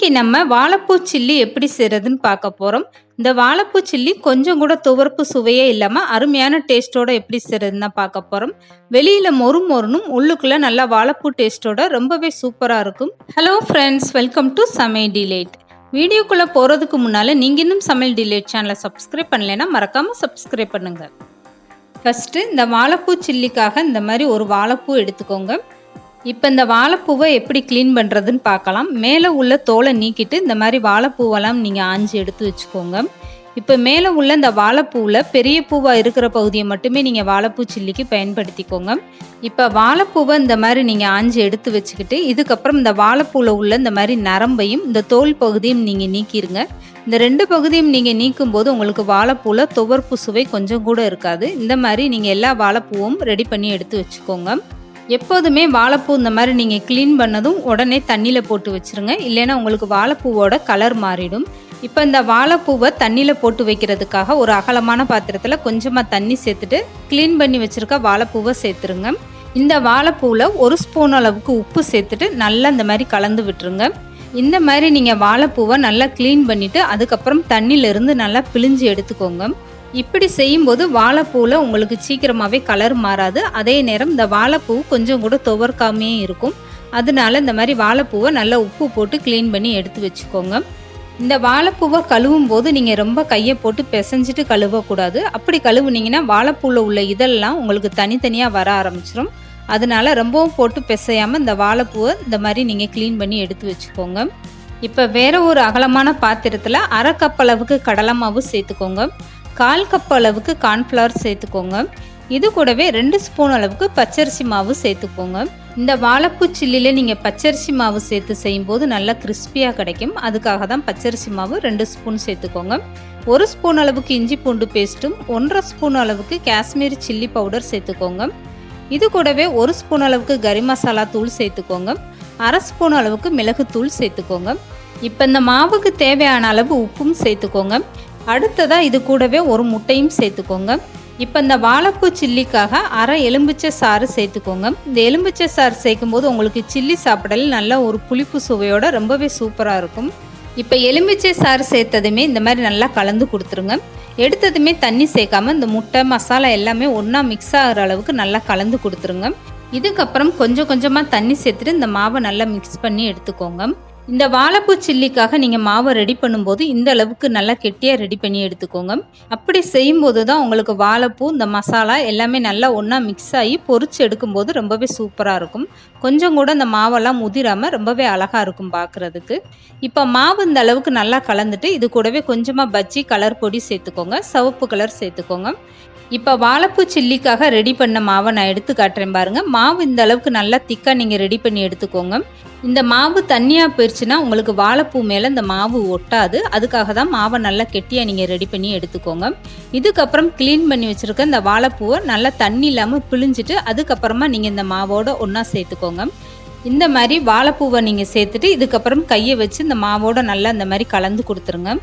இன்னைக்கு நம்ம வாழைப்பூ சில்லி எப்படி செய்யறதுன்னு பார்க்க போறோம். இந்த வாழைப்பூ சில்லி கொஞ்சம் கூட துவர்ப்பு சுவையே இல்லாம அருமையான டேஸ்டோட எப்படி செய்யறதுன்னு தான் பார்க்க போறோம். வெளியில மொறு மொறுனும் உள்ளுக்குள்ள நல்லா வாழைப்பூ டேஸ்டோட ரொம்பவே சூப்பரா இருக்கும். ஹலோ ஃப்ரெண்ட்ஸ், வெல்கம் டு சமையல் டிலைட். வீடியோக்குள்ள போறதுக்கு முன்னால நீங்க இன்னும் சமையல் டிலைட் சேனலை சப்ஸ்கிரைப் பண்ணலைன்னா மறக்காம சப்ஸ்கிரைப் பண்ணுங்க. ஃபர்ஸ்ட் இந்த வாழைப்பூ சில்லிக்காக இந்த மாதிரி ஒரு வாழைப்பூ எடுத்துக்கோங்க. இப்போ இந்த வாழைப்பூவை எப்படி க்ளீன் பண்ணுறதுன்னு பார்க்கலாம். மேலே உள்ள தோலை நீக்கிட்டு இந்த மாதிரி வாழைப்பூவெல்லாம் நீங்கள் ஆஞ்சி எடுத்து வச்சுக்கோங்க. இப்போ மேலே உள்ள இந்த வாழைப்பூவில் பெரிய பூவாக இருக்கிற பகுதியை மட்டுமே நீங்கள் வாழைப்பூ சில்லிக்கு பயன்படுத்திக்கோங்க. இப்போ வாழைப்பூவை இந்த மாதிரி நீங்கள் ஆஞ்சி எடுத்து வச்சுக்கிட்டு இதுக்கப்புறம் இந்த வாழைப்பூவில் உள்ள இந்த மாதிரி நரம்பையும் இந்த தோல் பகுதியும் நீங்கள் நீக்கிடுங்க. இந்த ரெண்டு பகுதியும் நீங்கள் நீக்கும் போது உங்களுக்கு வாழைப்பூவில் துவர்ப்பு சுவை கொஞ்சம் கூட இருக்காது. இந்த மாதிரி நீங்கள் எல்லா வாழைப்பூவும் ரெடி பண்ணி எடுத்து வச்சுக்கோங்க. எப்போதுமே வாழைப்பூ இந்த மாதிரி நீங்கள் க்ளீன் பண்ணதும் உடனே தண்ணியில் போட்டு வச்சுருங்க, இல்லைன்னா உங்களுக்கு வாழைப்பூவோட கலர் மாறிடும். இப்போ இந்த வாழைப்பூவை தண்ணியில் போட்டு வைக்கிறதுக்காக ஒரு அகலமான பாத்திரத்தில் கொஞ்சமாக தண்ணி சேர்த்துட்டு க்ளீன் பண்ணி வச்சுருக்க வாழைப்பூவை சேர்த்துருங்க. இந்த வாழைப்பூவில் ஒரு ஸ்பூன் அளவுக்கு உப்பு சேர்த்துட்டு நல்லா இந்த மாதிரி கலந்து விட்டுருங்க. இந்த மாதிரி நீங்கள் வாழைப்பூவை நல்லா க்ளீன் பண்ணிவிட்டு அதுக்கப்புறம் தண்ணியிலேருந்து நல்லா பிழிஞ்சு எடுத்துக்கோங்க. இப்படி செய்யும்போது வாழைப்பூவில் உங்களுக்கு சீக்கிரமாகவே கலர் மாறாது. அதே நேரம் இந்த வாழைப்பூ கொஞ்சம் கூட துவர்க்காமே இருக்கும். அதனால இந்த மாதிரி வாழைப்பூவை நல்லா உப்பு போட்டு க்ளீன் பண்ணி எடுத்து வச்சுக்கோங்க. இந்த வாழைப்பூவை கழுவும் போது நீங்கள் ரொம்ப கையை போட்டு பிசைஞ்சிட்டு கழுவக்கூடாது. அப்படி கழுவுனீங்கன்னா வாழைப்பூவில் உள்ள இதெல்லாம் உங்களுக்கு தனித்தனியாக வர ஆரம்பிச்சிடும். அதனால ரொம்பவும் போட்டு பிசையாமல் இந்த வாழைப்பூவை இந்த மாதிரி நீங்கள் க்ளீன் பண்ணி எடுத்து வச்சுக்கோங்க. இப்போ வேறு ஒரு அகலமான பாத்திரத்தில் அரை கப் அளவுக்கு கடலை மாவு சேர்த்துக்கோங்க. 1/4 கப் அளவுக்கு கார்ன்ஃப்ளவர் சேர்த்துக்கோங்க. இது கூடவே 2 ஸ்பூன் அளவுக்கு பச்சரிசி மாவு சேர்த்துக்கோங்க. இந்த வாழைப்பூ சில்லியில் நீங்கள் பச்சரிசி மாவு சேர்த்து செய்யும்போது நல்லா கிறிஸ்பியாக கிடைக்கும். அதுக்காக தான் பச்சரிசி மாவு 2 ஸ்பூன் சேர்த்துக்கோங்க. 1 ஸ்பூன் அளவுக்கு இஞ்சி பூண்டு பேஸ்ட்டும் 1/2 ஸ்பூன் அளவுக்கு காஷ்மீரி சில்லி பவுடர் சேர்த்துக்கோங்க. இது கூடவே 1 ஸ்பூன் அளவுக்கு கறி மசாலா தூள் சேர்த்துக்கோங்க. 1/2 ஸ்பூன் அளவுக்கு மிளகுத்தூள் சேர்த்துக்கோங்க. இப்போ இந்த மாவுக்கு தேவையான அளவு உப்பும் சேர்த்துக்கோங்க. அடுத்ததாக இது கூடவே ஒரு முட்டையும் சேர்த்துக்கோங்க. இப்போ இந்த வாழைப்பூ சில்லிக்காக அரை எலும்பிச்சை சாறு சேர்த்துக்கோங்க. இந்த எலும்பிச்சை சாறு சேர்க்கும் போது உங்களுக்கு சில்லி சாப்பிடல நல்ல ஒரு புளிப்பு சுவையோட ரொம்பவே சூப்பராக இருக்கும். இப்போ எலும்பிச்சை சாறு சேர்த்ததுமே இந்த மாதிரி நல்லா கலந்து கொடுத்துருங்க. எடுத்ததுமே தண்ணி சேர்க்காம இந்த முட்டை மசாலா எல்லாமே ஒன்றா மிக்ஸ் ஆகிற அளவுக்கு நல்லா கலந்து கொடுத்துருங்க. இதுக்கப்புறம் கொஞ்சம் கொஞ்சமாக தண்ணி சேர்த்துட்டு இந்த மாவை நல்லா மிக்ஸ் பண்ணி எடுத்துக்கோங்க. இந்த வாழைப்பூ சில்லிக்காக நீங்கள் மாவை ரெடி பண்ணும்போது இந்த அளவுக்கு நல்லா கெட்டியாக ரெடி பண்ணி எடுத்துக்கோங்க. அப்படி செய்யும்போது தான் உங்களுக்கு வாழைப்பூ இந்த மசாலா எல்லாமே நல்லா ஒன்றா மிக்ஸ் ஆகி பொரிச்சு எடுக்கும்போது ரொம்பவே சூப்பராக இருக்கும். கொஞ்சம் கூட இந்த மாவெல்லாம் முதிராமல் ரொம்பவே அழகாக இருக்கும் பார்க்குறதுக்கு. இப்போ மாவு இந்த அளவுக்கு நல்லா கலந்துட்டு இது கூடவே கொஞ்சமாக பஜ்ஜி கலர் பொடி சேர்த்துக்கோங்க. சிவப்பு கலர் சேர்த்துக்கோங்க. இப்போ வாழைப்பூ சில்லிக்காக ரெடி பண்ண மாவை நான் எடுத்து காட்டுறேன் பாருங்கள். மாவு இந்த அளவுக்கு நல்லா திக்காக நீங்கள் ரெடி பண்ணி எடுத்துக்கோங்க. இந்த மாவு தண்ணியாக போயிடுச்சுன்னா உங்களுக்கு வாழைப்பூ மேலே இந்த மாவு ஒட்டாது. அதுக்காக தான் மாவை நல்லா கெட்டியாக நீங்கள் ரெடி பண்ணி எடுத்துக்கோங்க. இதுக்கப்புறம் க்ளீன் பண்ணி வச்சுருக்க இந்த வாழைப்பூவை நல்லா தண்ணி இல்லாமல் பிழிஞ்சிட்டு அதுக்கப்புறமா நீங்கள் இந்த மாவோட ஒன்றா சேர்த்துக்கோங்க. இந்த மாதிரி வாழைப்பூவை நீங்கள் சேர்த்துட்டு இதுக்கப்புறம் கையை வச்சு இந்த மாவோட நல்லா இந்த மாதிரி கலந்து கொடுத்துருங்க.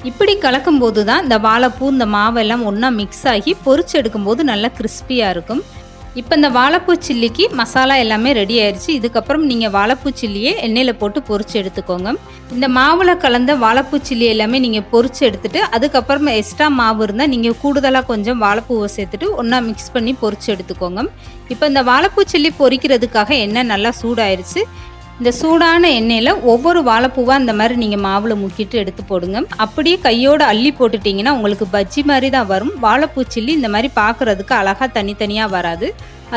இப்படி கலக்கும்போது தான் இந்த வாழைப்பூ இந்த மாவெல்லாம் ஒன்றா மிக்ஸ் ஆகி பொரிச்சு எடுக்கும்போது நல்லா கிறிஸ்பியாக இருக்கும். இப்போ இந்த வாழைப்பூ சில்லிக்கு மசாலா எல்லாமே ரெடி ஆயிடுச்சு. இதுக்கப்புறம் நீங்கள் வாழைப்பூ சில்லியை எண்ணெயில் போட்டு பொரிச்சு எடுத்துக்கோங்க. இந்த மாவில் கலந்த வாழைப்பூ சில்லி எல்லாமே நீங்கள் பொரிச்சு எடுத்துட்டு அதுக்கப்புறம் எக்ஸ்ட்ரா மாவு இருந்தால் நீங்கள் கூடுதலாக கொஞ்சம் வாழைப்பூவை சேர்த்துட்டு ஒன்றா மிக்ஸ் பண்ணி பொரிச்சு எடுத்துக்கோங்க. இப்போ இந்த வாழைப்பூ சில்லி பொரிக்கிறதுக்காக எண்ணெய் நல்லா சூடாயிருச்சு. இந்த சூடான எண்ணெயில் ஒவ்வொரு வாழைப்பூவாக இந்த மாதிரி நீங்கள் மாவில் முக்கிட்டு எடுத்து போடுங்க. அப்படியே கையோடு அள்ளி போட்டுட்டிங்கன்னா உங்களுக்கு பஜ்ஜி மாதிரி தான் வரும். வாழைப்பூ சில்லி இந்த மாதிரி பார்க்குறதுக்கு அழகாக தனித்தனியாக வராது.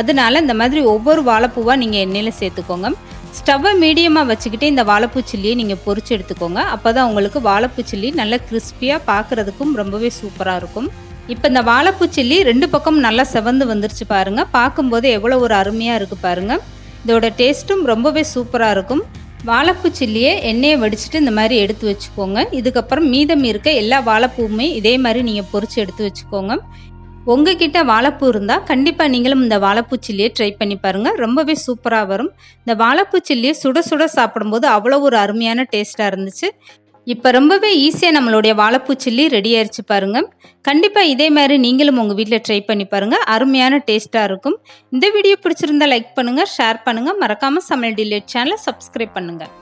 அதனால இந்த மாதிரி ஒவ்வொரு வாழைப்பூவாக நீங்கள் எண்ணெயில் சேர்த்துக்கோங்க. ஸ்டவ்வை மீடியமாக வச்சுக்கிட்டே இந்த வாழைப்பூ சில்லியை நீங்கள் பொரிச்சு எடுத்துக்கோங்க. அப்போ தான் உங்களுக்கு வாழைப்பூ சில்லி நல்லா கிறிஸ்பியாக பார்க்குறதுக்கும் ரொம்பவே சூப்பராக இருக்கும். இப்போ இந்த வாழைப்பூ சில்லி 2 பக்கம் நல்லா செவந்து வந்துருச்சு பாருங்கள். பார்க்கும்போது எவ்வளோ ஒரு அருமையாக இருக்குது பாருங்கள். இதோட டேஸ்ட்டும் ரொம்பவே சூப்பராக இருக்கும். வாழைப்பூ சில்லியை எண்ணெயை வடிச்சிட்டு இந்த மாதிரி எடுத்து வச்சுக்கோங்க. இதுக்கப்புறம் மீதம் இருக்க எல்லா வாழைப்பூவுமே இதே மாதிரி நீங்கள் பொரிச்சு எடுத்து வச்சுக்கோங்க. உங்ககிட்ட வாழைப்பூ இருந்தால் கண்டிப்பாக நீங்களும் இந்த வாழைப்பூ சில்லியை ட்ரை பண்ணி பாருங்கள். ரொம்பவே சூப்பராக வரும். இந்த வாழைப்பூ சில்லியை சுட சுட சாப்பிடும்போது அவ்வளோ ஒரு அருமையான டேஸ்ட்டாக இருந்துச்சு. இப்போ ரொம்பவே ஈஸியாக நம்மளுடைய வாழைப்பூ சில்லி ரெடி ஆயிடுச்சு பாருங்கள். கண்டிப்பாக இதே மாதிரி நீங்களும் உங்கள் வீட்டில் ட்ரை பண்ணி பாருங்கள். அருமையான டேஸ்ட்டாக இருக்கும். இந்த வீடியோ பிடிச்சிருந்தா லைக் பண்ணுங்கள், ஷேர் பண்ணுங்கள். மறக்காமல் சமையல் டிலைட் சேனலை சப்ஸ்கிரைப் பண்ணுங்கள்.